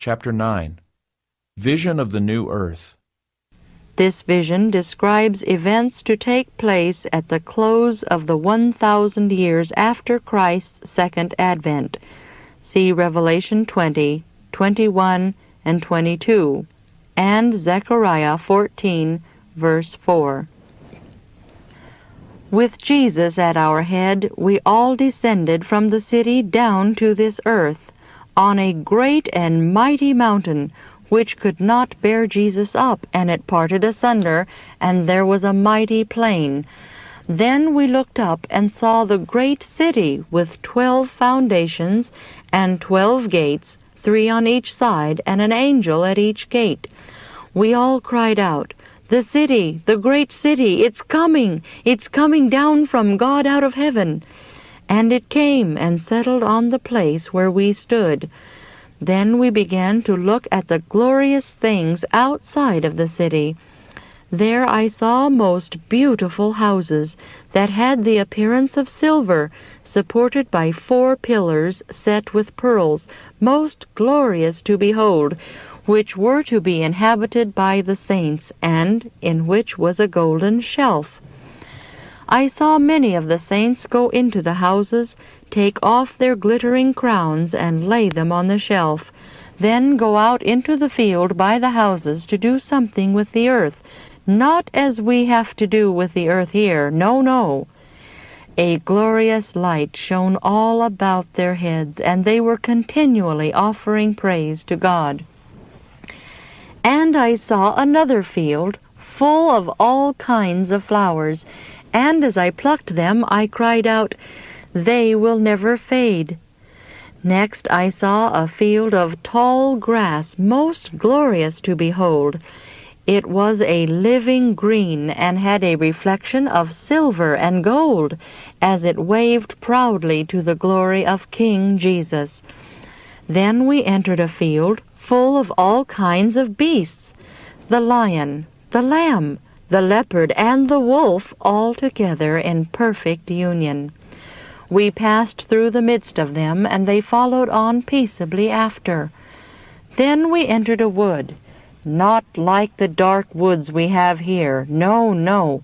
Chapter 9. Vision of the New Earth. This vision describes events to take place at the close of the 1,000 years after Christ's second advent. See Revelation 20, 21, and 22, and Zechariah 14, verse 4. With Jesus at our head, we all descended from the city down to this earth, on a great and mighty mountain, which could not bear Jesus up, and it parted asunder, and there was a mighty plain. Then we looked up and saw the great city with 12 foundations and 12 gates, 3 on each side, and an angel at each gate. We all cried out, "The city, the great city, it's coming down from God out of heaven." And it came and settled on the place where we stood. Then we began to look at the glorious things outside of the city. There I saw most beautiful houses that had the appearance of silver, supported by 4 pillars set with pearls, most glorious to behold, which were to be inhabited by the saints, and in which was a golden shelf. I saw many of the saints go into the houses, take off their glittering crowns and lay them on the shelf, then go out into the field by the houses to do something with the earth, not as we have to do with the earth here, no. A glorious light shone all about their heads, and they were continually offering praise to God. And I saw another field, full of all kinds of flowers, and as I plucked them, I cried out, "They will never fade." Next I saw a field of tall grass, most glorious to behold. It was a living green, and had a reflection of silver and gold, as it waved proudly to the glory of King Jesus. Then we entered a field full of all kinds of beasts, the lion, the lamb, the leopard, and the wolf, all together in perfect union. We passed through the midst of them, and they followed on peaceably after. Then we entered a wood, not like the dark woods we have here, no,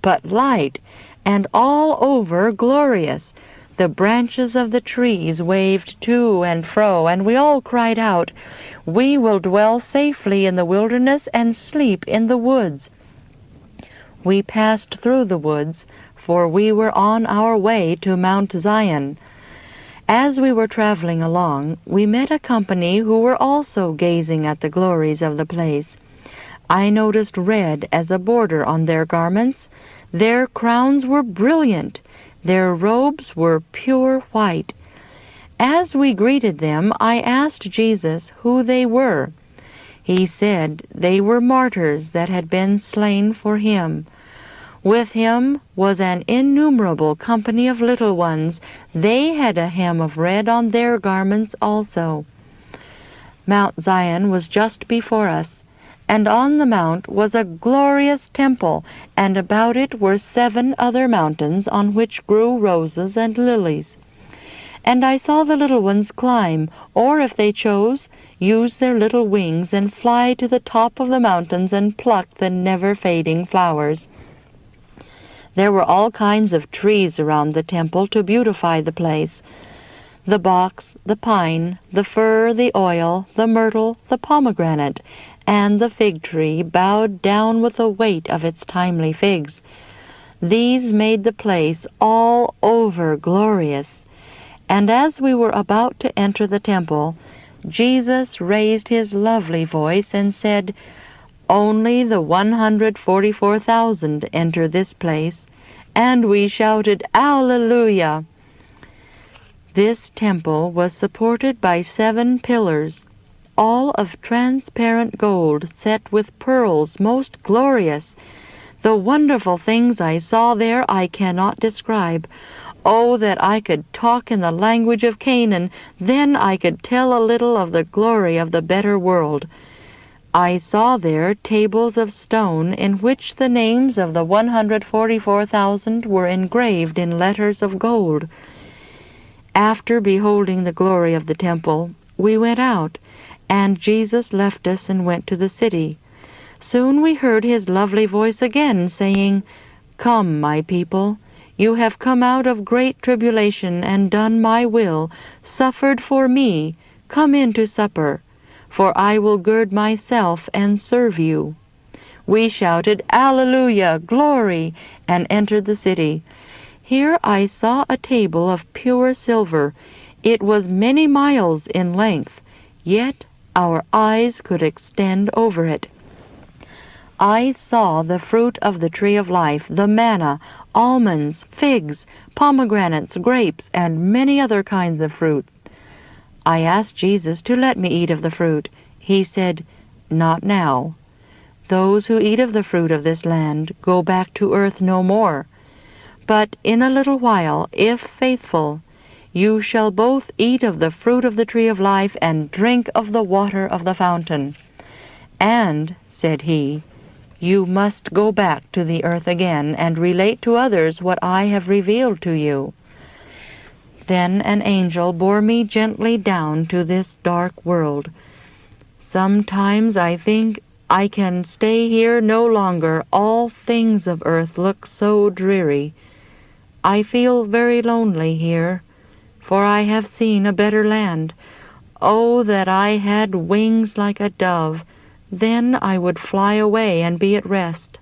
but light, and all over glorious. The branches of the trees waved to and fro, and we all cried out, "We will dwell safely in the wilderness and sleep in the woods." We passed through the woods, for we were on our way to Mount Zion. As we were traveling along, we met a company who were also gazing at the glories of the place. I noticed red as a border on their garments. Their crowns were brilliant. Their robes were pure white. As we greeted them, I asked Jesus who they were. He said they were martyrs that had been slain for him. With him was an innumerable company of little ones. They had a hem of red on their garments also. Mount Zion was just before us, and on the mount was a glorious temple, and about it were 7 other mountains on which grew roses and lilies. And I saw the little ones climb, or if they chose, use their little wings and fly to the top of the mountains and pluck the never-fading flowers. There were all kinds of trees around the temple to beautify the place. The box, the pine, the fir, the oil, the myrtle, the pomegranate, and the fig tree bowed down with the weight of its timely figs. These made the place all over glorious. And as we were about to enter the temple, Jesus raised his lovely voice and said, "Only the 144,000 enter this place," and we shouted, "Alleluia!" This temple was supported by 7 pillars, all of transparent gold set with pearls most glorious. The wonderful things I saw there I cannot describe. Oh, that I could talk in the language of Canaan, then I could tell a little of the glory of the better world. I saw there tables of stone in which the names of the 144,000 were engraved in letters of gold. After beholding the glory of the temple, we went out, and Jesus left us and went to the city. Soon we heard his lovely voice again, saying, "Come, my people, you have come out of great tribulation and done my will, suffered for me. Come in to supper, for I will gird myself and serve you." We shouted, "Alleluia, glory," and entered the city. Here I saw a table of pure silver. It was many miles in length, yet our eyes could extend over it. I saw the fruit of the tree of life, the manna, almonds, figs, pomegranates, grapes, and many other kinds of fruit. I asked Jesus to let me eat of the fruit. He said, "Not now. Those who eat of the fruit of this land go back to earth no more. But in a little while, if faithful, you shall both eat of the fruit of the tree of life and drink of the water of the fountain. And," said he, "you must go back to the earth again and relate to others what I have revealed to you." Then an angel bore me gently down to this dark world. Sometimes I think I can stay here no longer. All things of earth look so dreary. I feel very lonely here, for I have seen a better land. Oh, that I had wings like a dove! Then I would fly away and be at rest.